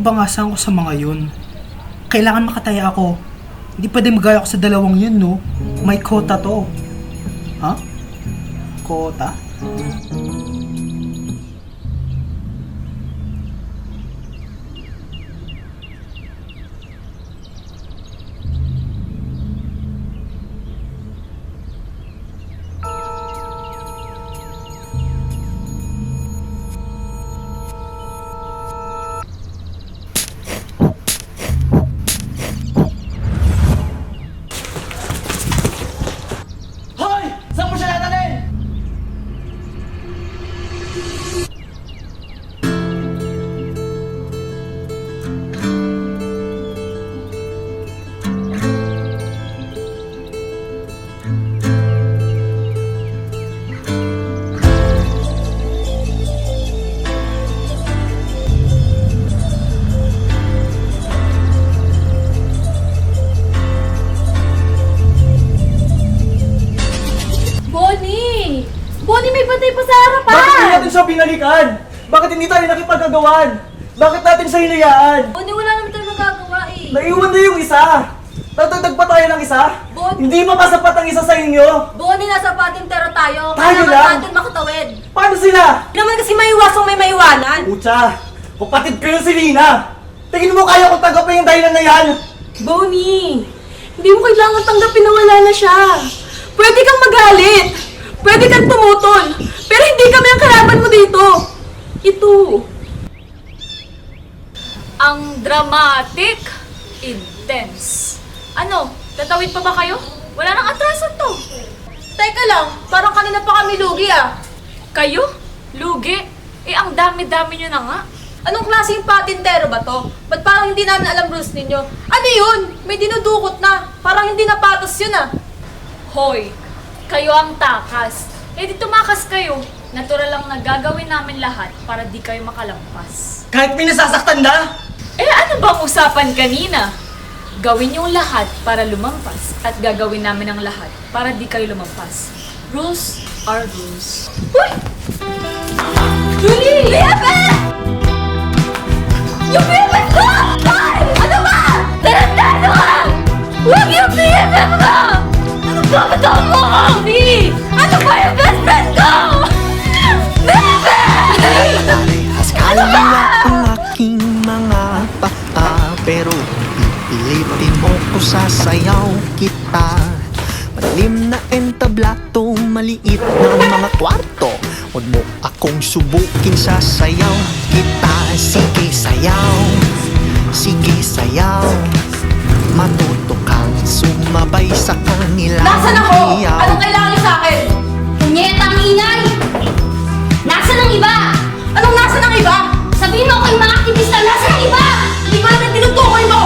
bangasan ko sa mga yun. Kailangan makataya ako. Hindi pwede magaya ako sa dalawang yun, no? May quota to. Ha? Quota? Hoy! Saan mo siya dadalhin? Bonnie! Bonnie, may patay pa sa harapan! Bakit hindi natin siya binalikan? Bakit hindi tayo nakipagkagawan? Bakit natin siya hinayaan? Bonnie, wala naman tayo magagawa eh. Naiwan na yung isa! Tatagdag pa tayo ng isa? Bonnie! Hindi pa masapat ang isa sa inyo! Bonnie, nasa patintero tayo. Tayo Kailangan lang? natin makatawid. Paano sila? Hindi naman kasi maiwasong may maiwanan. Pucha! Kapatid kayo si Lina! Tingin mo kaya kong tanggapin yung dahilan na yan? Bonnie! Hindi mo kailangan tanggapin na wala na siya. Pwede kang magalit. Pwede kang tumutol. Pero hindi kami ang kalaban mo dito. Ito. Ang dramatic, intense. Ano, tatawid pa ba kayo? Wala nang atrasan to. Teka lang, parang kanina pa kami lugi ah. Kayo? Lugi? Eh, ang dami-dami nyo na nga. Anong klaseng patintero ba to? Ba't parang hindi namin alam rules ninyo? Ano yun? May dinudukot na. Parang hindi napatos yun ah. Hoy, kayo ang takas. Eh, di tumakas kayo. Natural lang na gagawin namin lahat para di kayo makalampas. Kahit may nasasaktan na! Eh, ano bang usapan kanina? Gawin yung lahat para lumampas at gagawin namin ang lahat para di kayo lumampas. Rules are rules. Uy! Julie! Bebe! Yung bebe ko! Ay! Ano ba? Tarantado ka! Huwag yung bebe ko! Ano ba? Bataw mo ako! Ni! Ano ba yung best friend ko? Bebe! Parehas kaliwa ang aking mga paa, pero pipilitin mo ko sasayaw kita. Madilim na entablato, maliit na mga kwarto, huwag mo akong subukin, sasayaw kita. Sige sayaw, sige sayaw, matuto kang sumabay sa kanila. Nasaan ako? Anong kailangan niyo sa akin? Punyeta ang ingay! Nasaan ang iba? Anong nasa ng iba? Sabihin mo kay mga aktivista, nasaan ang iba? Hindi ko natin tinutukoy mo!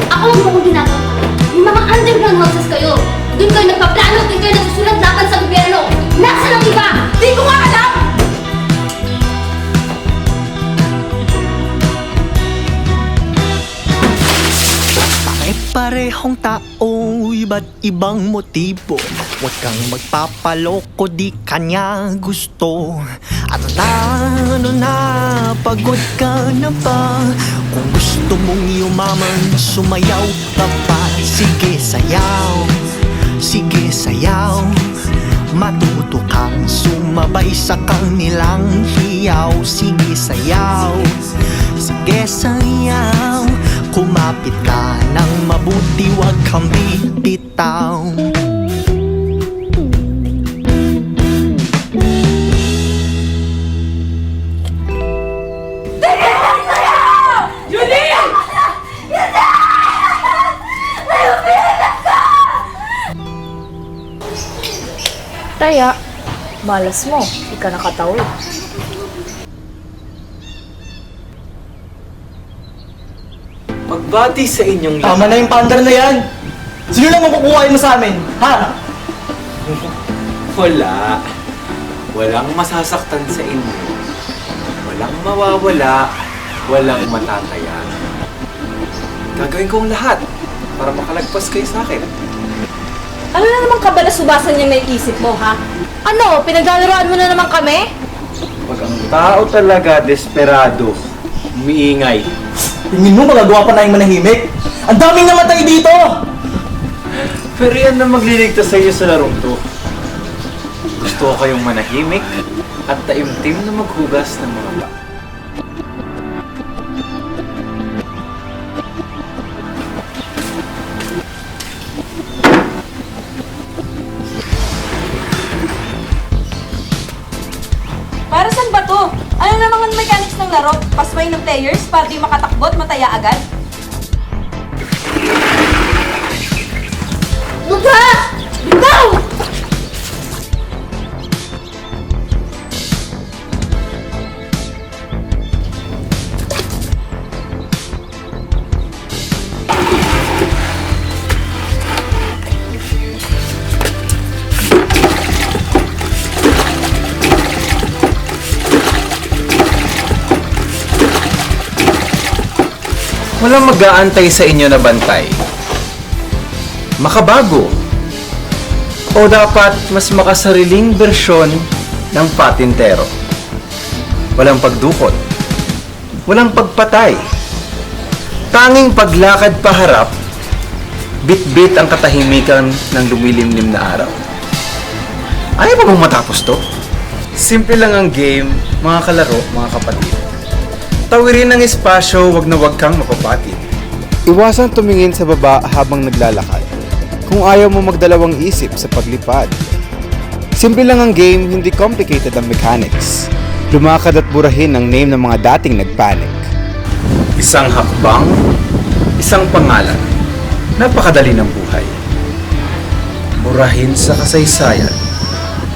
Ako ang mukhang ginagawa ko. Yung mga underground houses kayo. Doon kayo nagpaplano, doon kayo nasusulat laban sa gobyerno. Nasaan ang iba? Di ko nga alam! Pare-parehong tao, iba't ibang motibo. Huwag kang magpapaloko, di kanya gusto. Ano na, pagod ka na ba? Kung gusto mong yumaman, sumayaw ka pa. Sige sayaw, sige sayaw, matuto kang sumabay sa kanilang hiyaw. Sige sayaw, sige sayaw, kumapit ka ng mabuti, huwag kang bibitaw. Julie! Taya, malas mo. Di ka nakatawid. Pagbati sa inyong lahat. Tama na yung pandar na yan! Sino lang makukuhain mo sa amin? Ha? Wala. Walang masasaktan sa inyo. Walang mawawala. Walang matataya. Gagawin ko ang lahat para makalagpas kayo sa akin. Ano na naman kabalas-subasan niya may isip mo, ha? Ano? Pinaglalaroan mo na naman kami? Pag ang tao talaga desperado, umiingay, Tingin mo magagawa pa na yung manahimik? Ang daming namatay dito! Pero yan na magliligtas sa iyo sa larong to. Gusto ko kayong manahimik at taimtim na maghugas ng mga ba. Para saan ba to? Ano na naman mechanics ng laro? Pasway ng players para di makatakbo at mataya agad? Lupa! Bitaw! Walang mag-aantay sa inyo na bantay. Makabago. O dapat mas makasariling bersyon ng patintero. Walang pagdukot. Walang pagpatay. Tanging paglakad paharap, bit-bit ang katahimikan ng lumilimlim na araw. Ayaw pa bang matapos to? Simple lang ang game, mga kalaro, mga kapatid. Tawirin ang espasyo, wag na wag kang mapapatid. Iwasan tumingin sa baba habang naglalakad kung ayaw mo magdalawang isip sa paglipad. Simple lang ang game, hindi complicated ang mechanics. Lumakad at burahin ang name ng mga dating nagpanic. Isang hakbang, isang pangalan. Napakadali ng buhay. Burahin sa kasaysayan,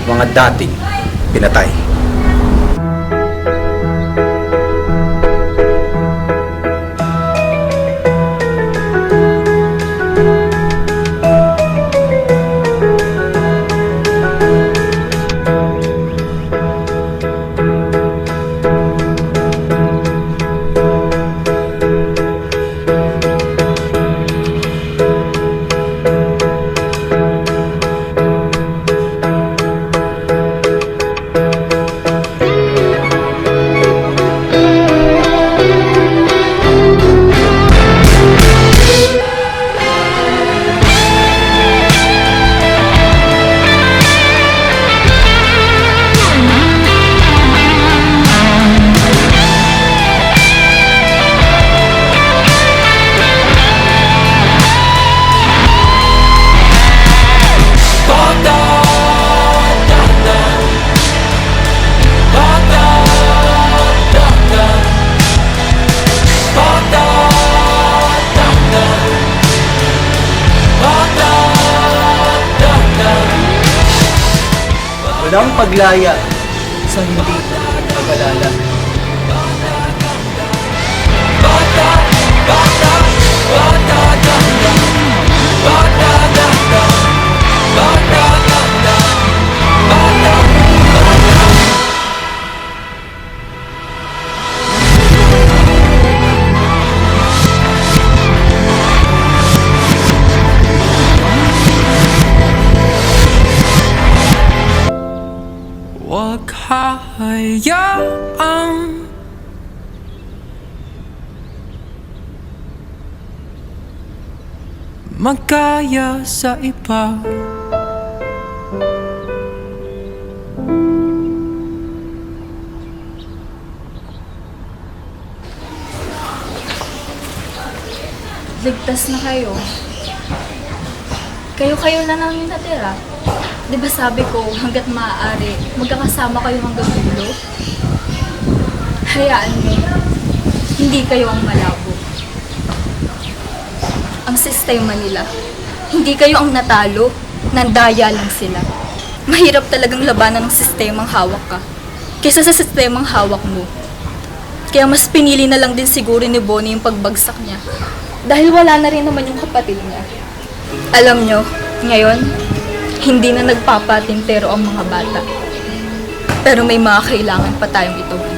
mga dating pinatay. Walang paglaya sa hindi pag-alala. Huwag hahayaang magkaya sa iba. Ligtas na kayo. Kayo-kayo na lang yung natira. Di ba sabi ko, hanggat maaari, magkakasama kayo hanggang dulo? Hayaan niyo, hindi kayo ang malabo. Ang sistema nila, hindi kayo ang natalo, nandaya lang sila. Mahirap talagang labanan ng sistemang hawak ka, kaysa sa sistemang hawak mo. Kaya mas pinili na lang din siguro ni Bonnie yung pagbagsak niya. Dahil wala na rin naman yung kapatid niya. Alam nyo, ngayon, hindi na nagpapatintero ang mga bata. Pero may mga kailangan pa tayong itugon.